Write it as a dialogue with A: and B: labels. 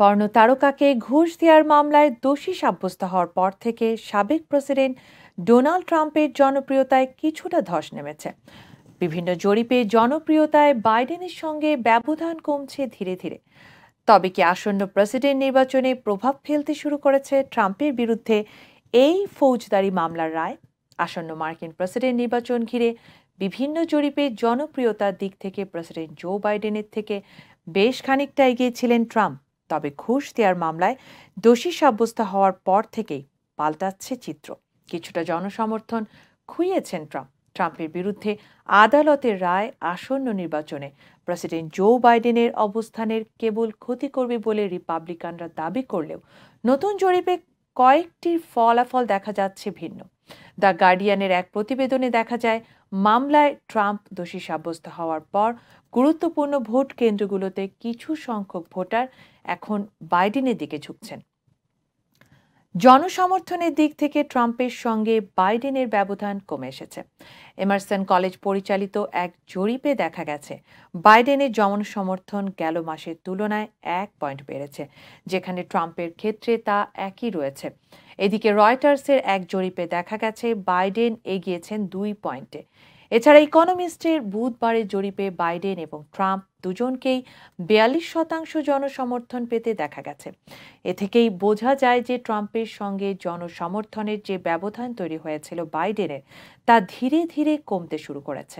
A: Porno তারকাকে ঘুষ দেওয়ার মামলায় দোষী সাব্যস্ত হওয়ার পর থেকে সাবেক প্রেসিডেন্ট ডোনাল্ড ট্রাম্পের জনপ্রিয়তায় কিছুটা ধস নেমেছে। বিভিন্ন জরিপে জনপ্রিয়তায় বাইডেনের সঙ্গে ব্যবধান কমছে ধীরে ধীরে। তবে কি আসন্ন প্রেসিডেন্ট নির্বাচনে প্রভাব ফেলতে শুরু করেছে ট্রাম্পের বিরুদ্ধে এই ফৌজদারি মামলার রায়? আসন্ন মার্কিন প্রেসিডেন্ট নির্বাচন ঘিরে বিভিন্ন জরিপে জনপ্রিয়তার দিক থেকে প্রেসিডেন্ট জো বাইডেনের থেকে বেশ খানিকটা এগিয়ে ছিলেন ট্রাম্প। তবে ঘুষ দেওয়ার মামলায় দোষী সাব্যস্ত হওয়ার পর থেকেই পাল্টাচ্ছে চিত্র। কিছুটা জনসমর্থন খুইয়েছেন ট্রাম্পের বিরুদ্ধে আদালতের রায় আসন্ন নির্বাচনে প্রেসিডেন্ট জো বাইডেনের অবস্থানের কেবল ক্ষতি করবে বলে রিপাবলিকানরা দাবি করলেও নতুন জরিপে কয়েকটির ফলাফল দেখা যাচ্ছে ভিন্ন। দ্য গার্ডিয়ানের এক প্রতিবেদনে দেখা যায়, মামলায় ট্রাম্প দোষী সাব্যস্ত হওয়ার পর গুরুত্বপূর্ণ ভোট কেন্দ্রগুলোতে কিছু সংখ্যক ভোটার এখন বাইডেনের দিকে ঝুঁকছেন। জনসমর্থনের দিক থেকে ট্রাম্পের সঙ্গে বাইডেনের ব্যবধান কমে এসেছে। এমারসন কলেজ পরিচালিত এক জরিপে দেখা গেছে বাইডেনের জনসমর্থন গেল মাসের তুলনায় 1 পয়েন্ট বেড়েছে, যেখানে ট্রাম্পের ক্ষেত্রে তা একই রয়েছে। এদিকে রয়টার্সের এক জরিপে দেখা গেছে বাইডেন এগিয়েছেন 2 পয়েন্টে। এছাড়া ইকোনমিস্টের বুধবারের জরিপে বাইডেন এবং ট্রাম্প দুজনকেই 42% জনসমর্থন পেতে দেখা গেছে। এ থেকেই বোঝা যায় যে ট্রাম্পের সঙ্গে জনসমর্থনের যে ব্যবধান তৈরি হয়েছিল বাইডেনের, তা ধীরে ধীরে কমতে শুরু করেছে।